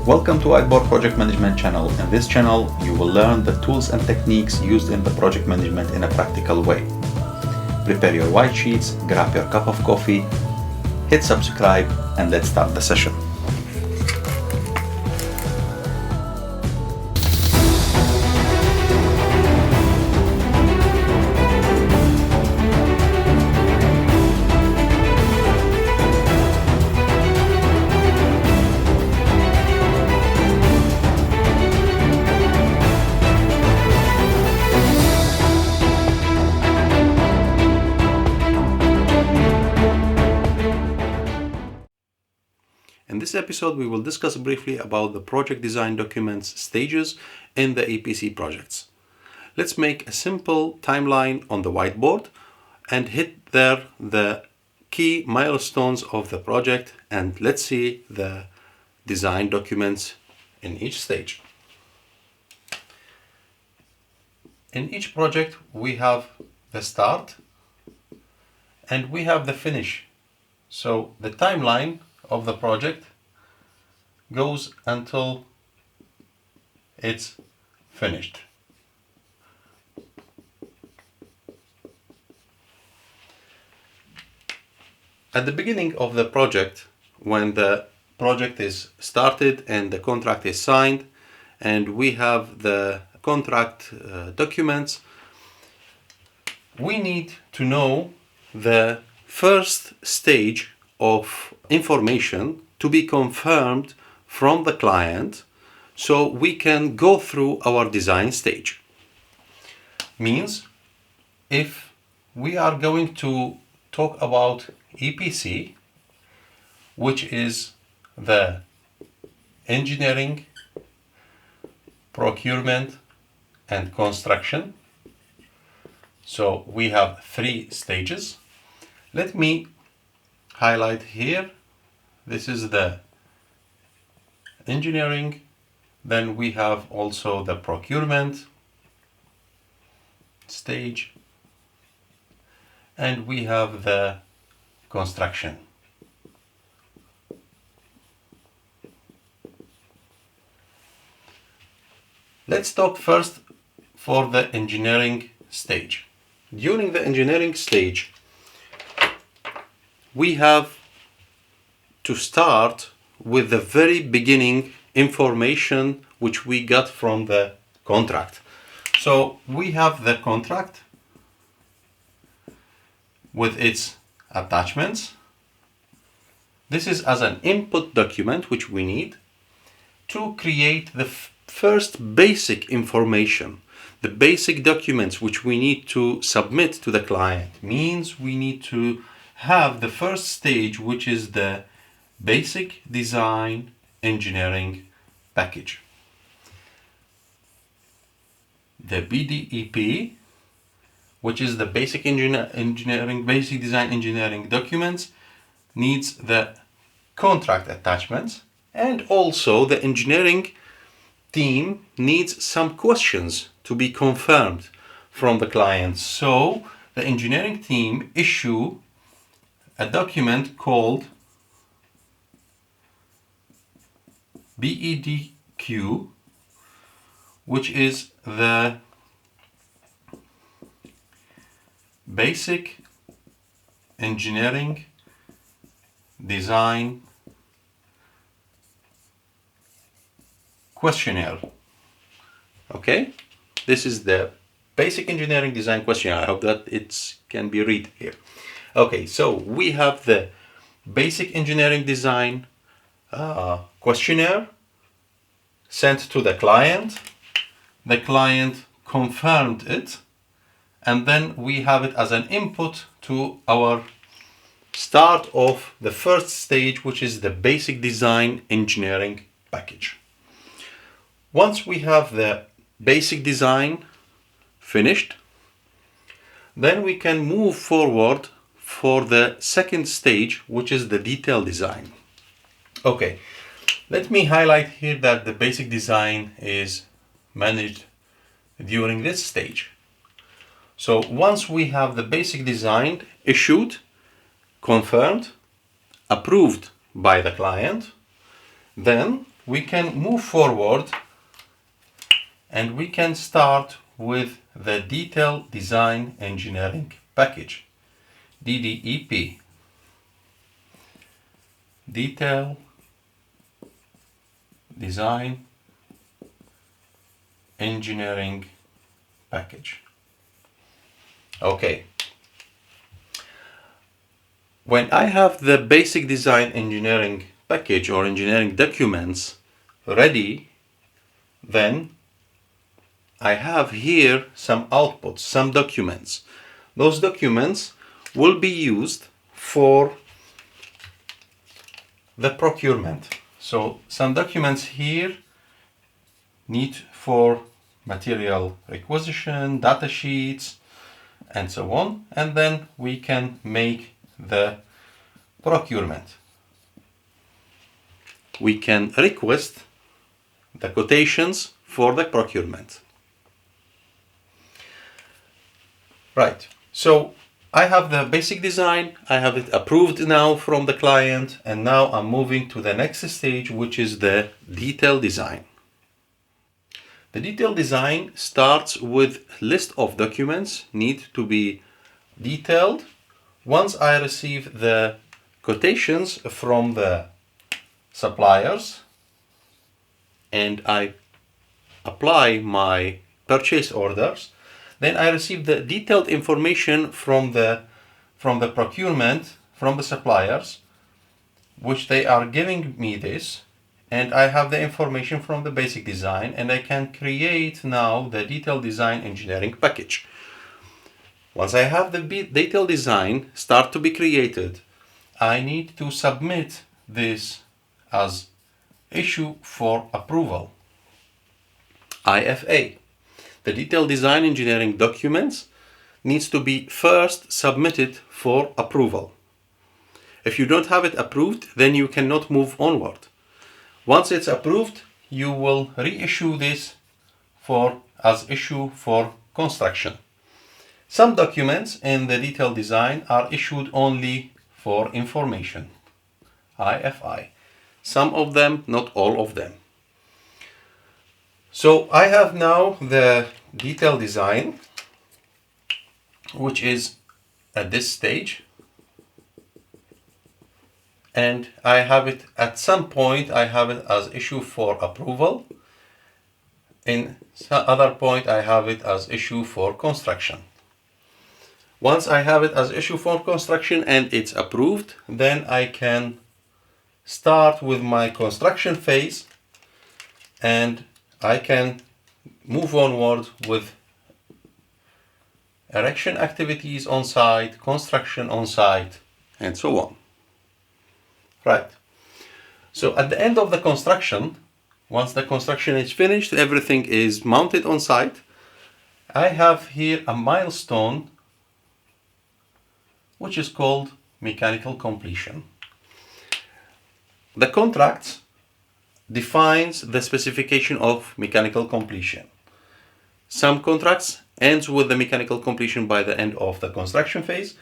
Welcome to WHITEBOARD Project Management Channel. In this channel, you will learn the tools and techniques used in the project management in a practical way. Prepare your white sheets, grab your cup of coffee, hit subscribe, and let's start the session. In this episode, we will discuss briefly about the project design documents stages in the EPC projects. Let's make a simple timeline on the whiteboard and hit there the key milestones of the project, and let's see the design documents in each stage. In each project, we have the start and we have the finish. So the timeline of the project goes until it's finished. At the beginning of the project, when the project is started and the contract is signed and we have the contract documents, we need to know the first stage of information to be confirmed from the client so we can go through our design stage. Means if we are going to talk about EPC, which is the engineering, procurement and construction, so we have 3 stages. Let me highlight here. This is the engineering, then we have also the procurement stage, and we have the construction. Let's talk first for the engineering stage. During the engineering stage, we have to start with the very beginning information which we got from the contract. So we have the contract with its attachments. This is as an input document which we need to create the first basic information. The basic documents which we need to submit to the client means we need to have the first stage, which is the basic design engineering package. The BDEP, which is the basic basic design engineering documents, needs the contract attachments, and also the engineering team needs some questions to be confirmed from the client. So the engineering team issue a document called BEDQ, which is the Basic Engineering Design Questionnaire. Okay, this is the Basic Engineering Design Questionnaire. I hope that it can be read here. Okay, so we have the Basic Engineering Design questionnaire sent to the client. The client confirmed it, and then we have it as an input to our start of the first stage, which is the basic design engineering package. Once we have the basic design finished, then we can move forward for the second stage, which is the detail design. Okay, let me highlight here that the basic design is managed during this stage. So once we have the basic design issued, confirmed, approved by the client, then we can move forward and we can start with the Detail Design Engineering Package, DDEP. Detail Design Engineering Package. Okay. When I have the basic design engineering package or engineering documents ready, then I have here some outputs, some documents. Those documents will be used for the procurement. So some documents here need for material requisition, data sheets, and so on. And then we can make the procurement. We can request the quotations for the procurement. Right, so I have the basic design, I have it approved now from the client, and now I'm moving to the next stage, which is the detail design. The detail design starts with a list of documents need to be detailed. Once I receive the quotations from the suppliers and I apply my purchase orders, then I receive the detailed information from the procurement, from the suppliers, which they are giving me this, and I have the information from the basic design, and I can create now the detailed design engineering package. Once I have the detailed design start to be created, I need to submit this as issue for approval, IFA. The detailed design engineering documents needs to be first submitted for approval. If you don't have it approved, then you cannot move onward. Once it's approved, you will reissue this as issue for construction. Some documents in the detailed design are issued only for information, IFI. Some of them, not all of them. So I have now the detailed design, which is at this stage, and I have it at some point, I have it as issue for approval. In some other point, I have it as issue for construction. Once I have it as issue for construction and it's approved, then I can start with my construction phase and I can move onward with erection activities on site, construction on site, and so on. Right. So at the end of the construction, once the construction is finished, everything is mounted on site, I have here a milestone which is called mechanical completion. The contract defines the specification of mechanical completion. Some contracts ends with the mechanical completion by the end of the construction phase.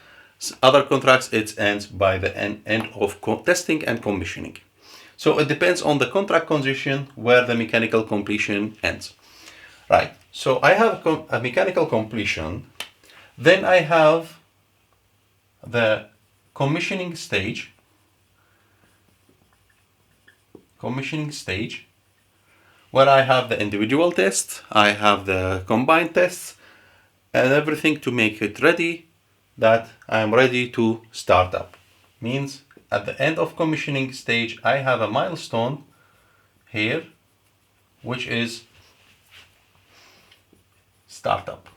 Other contracts it ends by the end of testing and commissioning. So it depends on the contract condition where the mechanical completion ends. Right, so I have a mechanical completion, then I have the commissioning stage, where I have the individual tests, I have the combined tests, and everything to make it ready that I am ready to start up. Means at the end of commissioning stage, I have a milestone here, which is startup.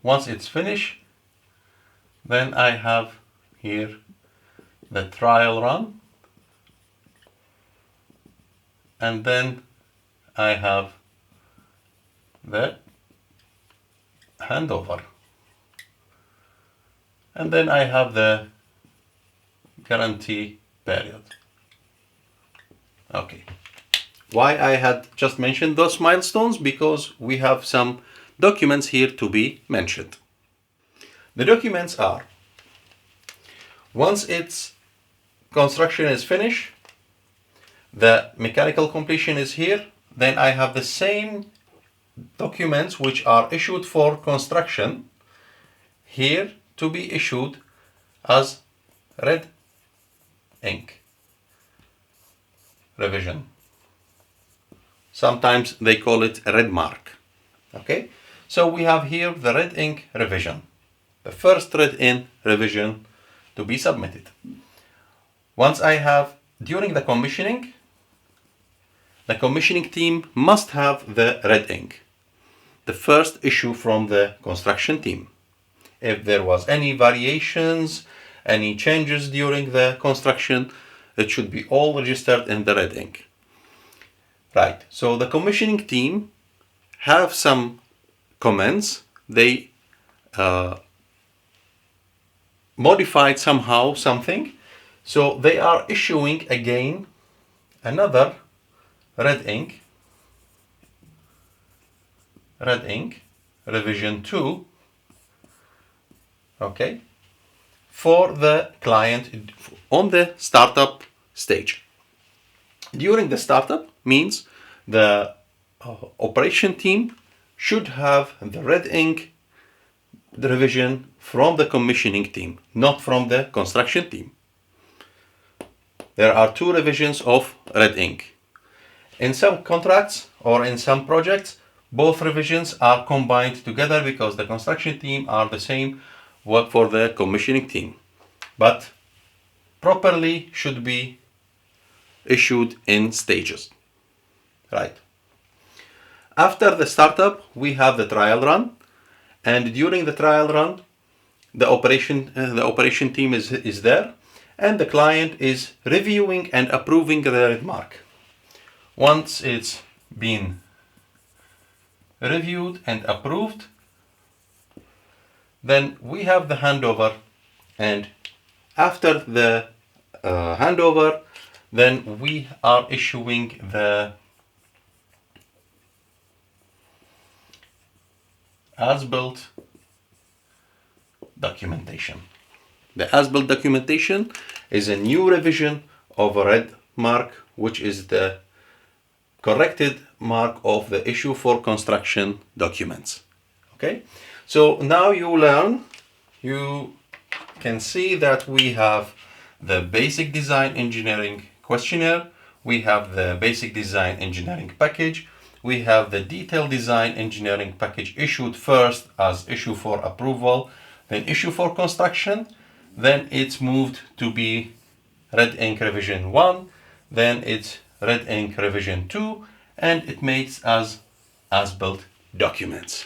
Once it's finished, then I have here the trial run, and then I have the handover, and then I have the guarantee period. Okay, why I had just mentioned those milestones? Because we have some documents here to be mentioned. The documents are, once it's construction is finished, the mechanical completion is here, then I have the same documents which are issued for construction here to be issued as red ink revision. Sometimes they call it a red mark. Okay, so we have here the red ink revision, the first red ink revision to be submitted. Once I have, during the commissioning team must have the red ink, the first issue from the construction team. If there was any variations, any changes during the construction, it should be all registered in the red ink. Right, so the commissioning team have some comments. They modified somehow something, so they are issuing again another red ink revision 2, okay, for the client on the startup stage. During the startup means the operation team should have the red ink revision from the commissioning team, not from the construction team. There are 2 revisions of red ink. In some contracts or in some projects, both revisions are combined together because the construction team are the same work for the commissioning team, but properly should be issued in stages. Right. After the startup, we have the trial run, and during the trial run, the operation team is there, and the client is reviewing and approving the red mark. Once it's been reviewed and approved, then we have the handover, and after the handover, then we are issuing the as-built documentation. The as-built documentation is a new revision of a red mark, which is the corrected mark of the issue for construction documents. Okay, so now you can see that we have the basic design engineering questionnaire, we have the basic design engineering package, we have the detailed design engineering package issued first as issue for approval, then issue for construction, then it's moved to be red ink revision 1, then it's red ink revision 2, and it makes as-built documents.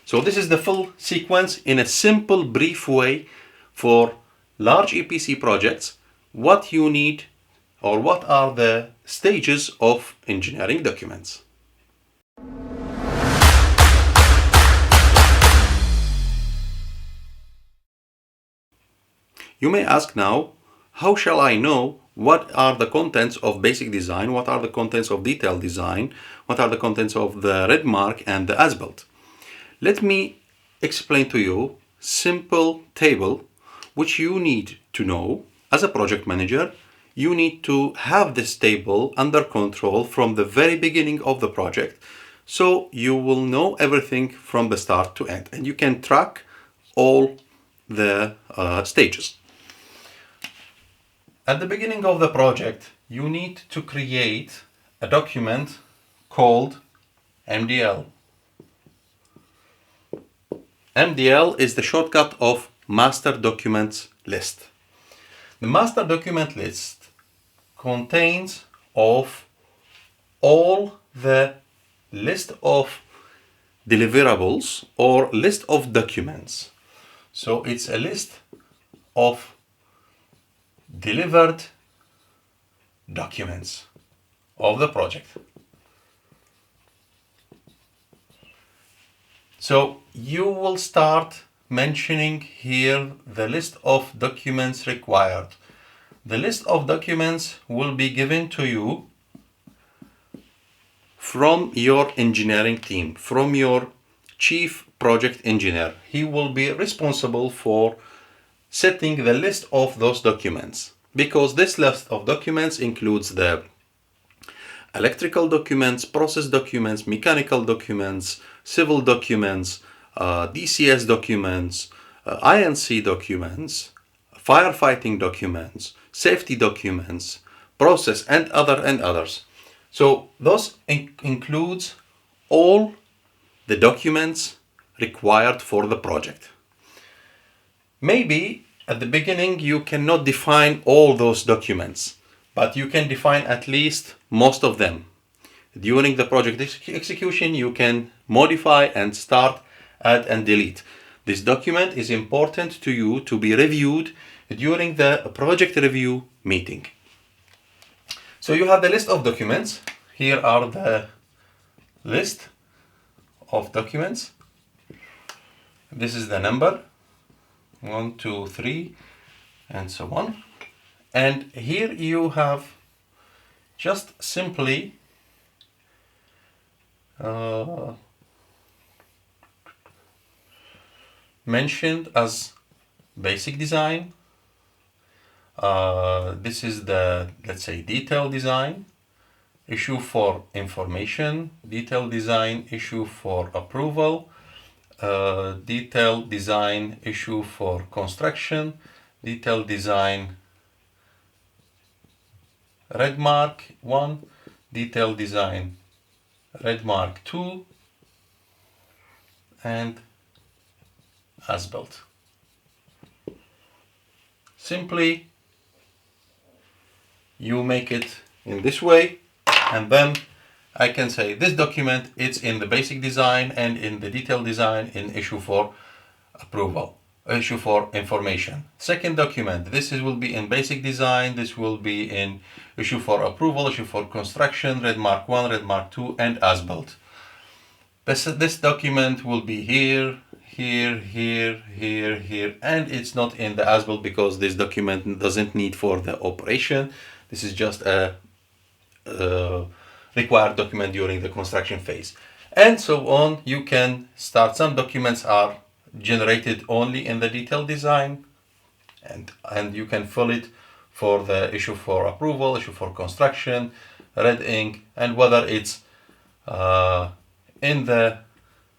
So this is the full sequence in a simple, brief way for large EPC projects, what you need or what are the stages of engineering documents. You may ask now, how shall I know what are the contents of basic design, what are the contents of detailed design, what are the contents of the red mark and the as-built? Let me explain to you simple table which you need to know as a project manager. You need to have this table under control from the very beginning of the project, so you will know everything from the start to end and you can track all the stages. At the beginning of the project, you need to create a document called MDL. MDL is the shortcut of Master Documents List. The Master Document List contains of all the list of deliverables or list of documents. So it's a list of delivered documents of the project. So you will start mentioning here the list of documents required. The list of documents will be given to you from your engineering team, from your chief project engineer. He will be responsible for setting the list of those documents. because this list of documents includes the electrical documents, process documents, mechanical documents, civil documents, DCS documents, INC documents, firefighting documents, safety documents, process, and others. So those includes all the documents required for the project. Maybe at the beginning you cannot define all those documents, but you can define at least most of them. During the project execution, you can modify and start, add and delete. This document is important to you to be reviewed during the project review meeting. So you have the list of documents. Here are the list of documents. This is the number 1, 2, 3, and so on. And here you have just simply mentioned as basic design. This is the, let's say, detailed design, issue for information, detailed design, issue for approval, detailed design, issue for construction, detailed design, red mark 1, detailed design, red mark 2, and as-built. Simply you make it in this way, and then I can say this document, it's in the basic design and in the detailed design in issue for approval, issue for information. Second document, will be in basic design, this will be in issue for approval, issue for construction, red mark 1, red mark 2, and as-built. This document will be here, here, here, here, here, and it's not in the as-built because this document doesn't need for the operation. This is just a required document during the construction phase, and so on. You can start. Some documents are generated only in the detailed design, and you can fill it for the issue for approval, issue for construction, red ink, and whether it's in the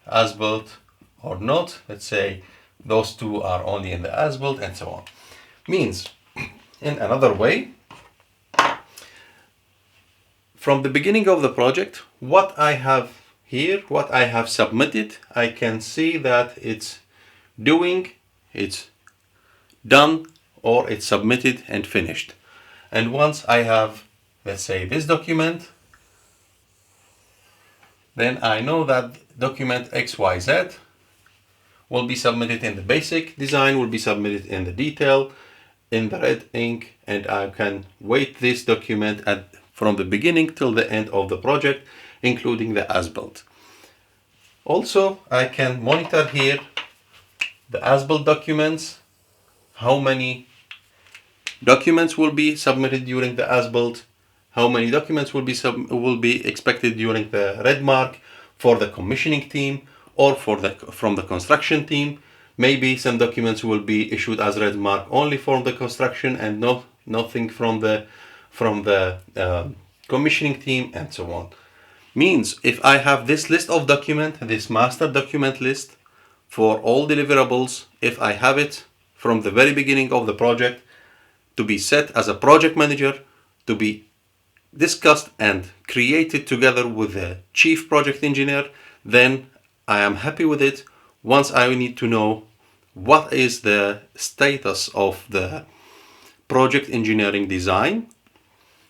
as-built or not. Let's say those two are only in the as-built, and so on. Means, in another way, from the beginning of the project, what I have here, what I have submitted, I can see that it's done, or it's submitted and finished. And once I have, let's say, this document, then I know that document XYZ will be submitted in the basic design, will be submitted in the detail, in the red ink, and I can weight this document from the beginning till the end of the project, including the as-built. Also, I can monitor here the as-built documents, how many documents will be submitted during the as-built, how many documents will be expected during the red mark for the commissioning team or from the construction team. Maybe some documents will be issued as red mark only for the construction and nothing from the commissioning team, and so on. Means, if I have this list of documents, this master document list for all deliverables, if I have it from the very beginning of the project to be set as a project manager, to be discussed and created together with the chief project engineer, then I am happy with it. Once I need to know what is the status of the project engineering design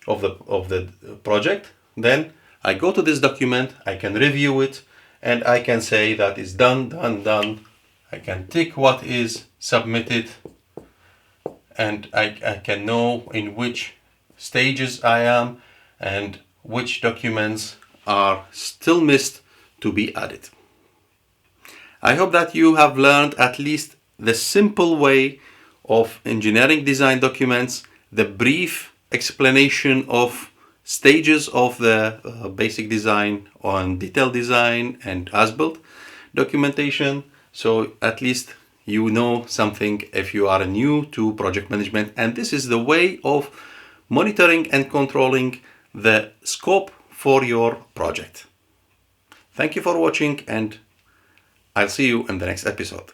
of the project, then I go to this document, I can review it, and I can say that it's done. I can tick what is submitted, and I can know in which stages I am and which documents are still missed to be added. I hope that you have learned at least the simple way of engineering design documents, the brief explanation of stages of the basic design on detailed design and as-built documentation. So at least you know something if you are new to project management, and this is the way of monitoring and controlling the scope for your project. Thank you for watching, and I'll see you in the next episode.